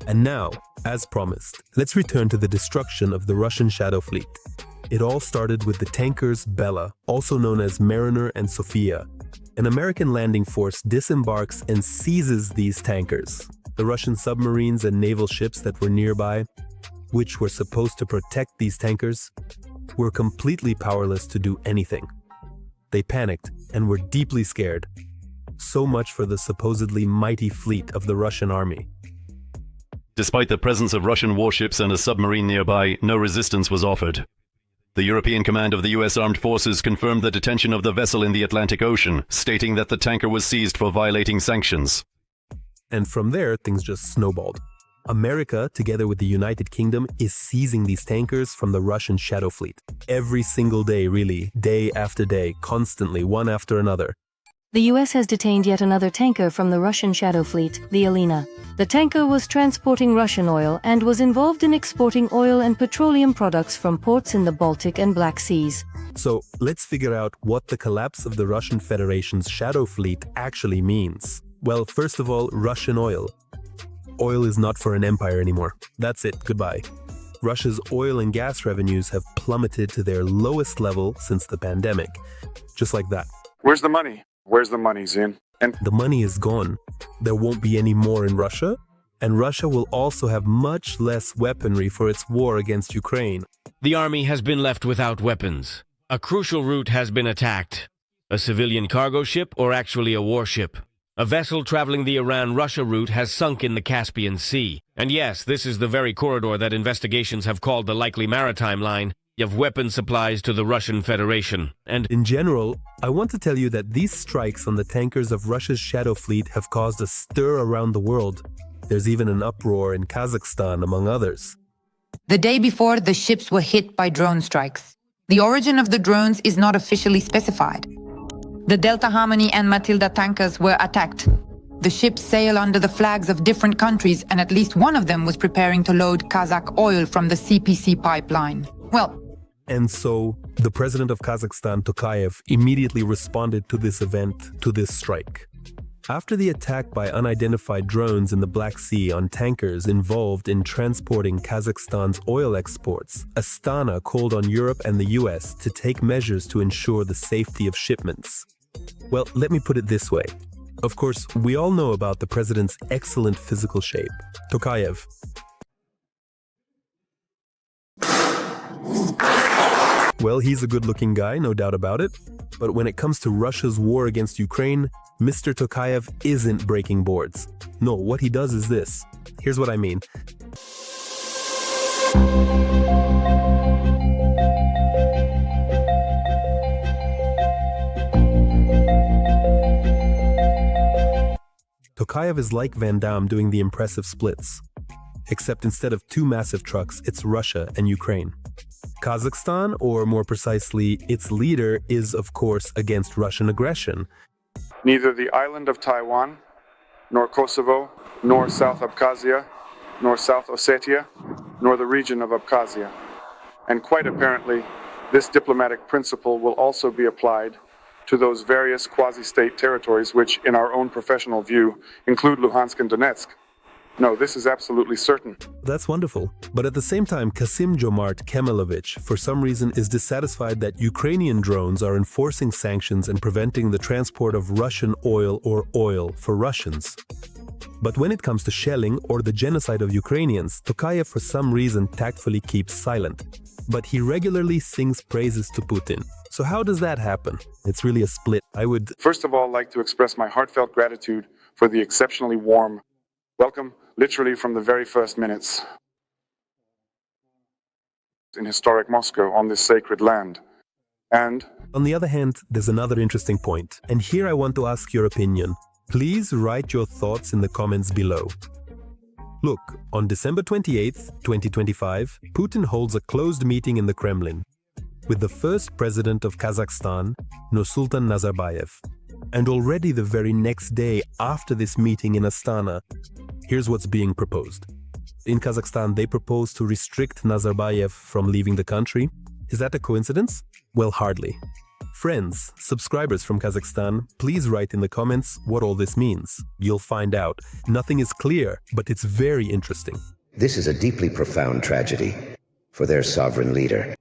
And now, as promised, let's return to the destruction of the Russian Shadow Fleet. It all started with the tankers Bella, also known as Mariner and Sofia. An American landing force disembarks and seizes these tankers. The Russian submarines and naval ships that were nearby, which were supposed to protect these tankers, were completely powerless to do anything. They panicked and were deeply scared. So much for the supposedly mighty fleet of the Russian army. Despite the presence of Russian warships and a submarine nearby, no resistance was offered. The European Command of the US Armed Forces confirmed the detention of the vessel in the Atlantic Ocean, stating that the tanker was seized for violating sanctions. And from there, things just snowballed. America, together with the United Kingdom, is seizing these tankers from the Russian Shadow Fleet. Every single day, really, day after day, constantly, one after another. The US has detained yet another tanker from the Russian Shadow Fleet, the Alina. The tanker was transporting Russian oil and was involved in exporting oil and petroleum products from ports in the Baltic and Black Seas. So, let's figure out what the collapse of the Russian Federation's Shadow Fleet actually means. Well, first of all, Russian oil. Oil is not for an empire anymore. That's it, goodbye. Russia's oil and gas revenues have plummeted to their lowest level since the pandemic. Just like that. Where's the money? Where's the money, Zin? And the money is gone. There won't be any more in Russia, and Russia will also have much less weaponry for its war against Ukraine. The army has been left without weapons. A crucial route has been attacked. A civilian cargo ship or actually a warship. A vessel traveling the Iran-Russia route has sunk in the Caspian Sea. And yes, this is the very corridor that investigations have called the likely maritime line of weapon supplies to the Russian Federation. And in general, I want to tell you that these strikes on the tankers of Russia's Shadow Fleet have caused a stir around the world. There's even an uproar in Kazakhstan, among others. The day before, the ships were hit by drone strikes. The origin of the drones is not officially specified. The Delta Harmony and Matilda tankers were attacked. The ships sail under the flags of different countries, and at least one of them was preparing to load Kazakh oil from the CPC pipeline. And so, the president of Kazakhstan, Tokayev, immediately responded to this event, to this strike. After the attack by unidentified drones in the Black Sea on tankers involved in transporting Kazakhstan's oil exports, Astana called on Europe and the US to take measures to ensure the safety of shipments. Well, let me put it this way. Of course, we all know about the president's excellent physical shape. Tokayev. Well, he's a good-looking guy, no doubt about it. But when it comes to Russia's war against Ukraine, Mr. Tokayev isn't breaking boards. No, what he does is this. Here's what I mean. Tokayev is like Van Damme doing the impressive splits. Except instead of two massive trucks, it's Russia and Ukraine. Kazakhstan, or more precisely, its leader, is of course against Russian aggression. Neither the island of Taiwan, nor Kosovo, nor South Abkhazia, nor South Ossetia, nor the region of Abkhazia. And quite apparently, this diplomatic principle will also be applied to those various quasi-state territories which, in our own professional view, include Luhansk and Donetsk. No, this is absolutely certain. That's wonderful. But at the same time, Kasim-Jomart Kemalovic, for some reason, is dissatisfied that Ukrainian drones are enforcing sanctions and preventing the transport of Russian oil or oil for Russians. But when it comes to shelling or the genocide of Ukrainians, Tokayev for some reason tactfully keeps silent. But he regularly sings praises to Putin. So how does that happen? It's really a split. I would first of all like to express my heartfelt gratitude for the exceptionally warm welcome, literally from the very first minutes in historic Moscow on this sacred land. And on the other hand, there's another interesting point. And here I want to ask your opinion. Please write your thoughts in the comments below. Look, on December 28th, 2025, Putin holds a closed meeting in the Kremlin with the first president of Kazakhstan, Nursultan Nazarbayev. And already the very next day after this meeting in Astana, here's what's being proposed. In Kazakhstan, they propose to restrict Nazarbayev from leaving the country. Is that a coincidence? Well, hardly. Friends, subscribers from Kazakhstan, please write in the comments what all this means. You'll find out. Nothing is clear, but it's very interesting. This is a deeply profound tragedy for their sovereign leader.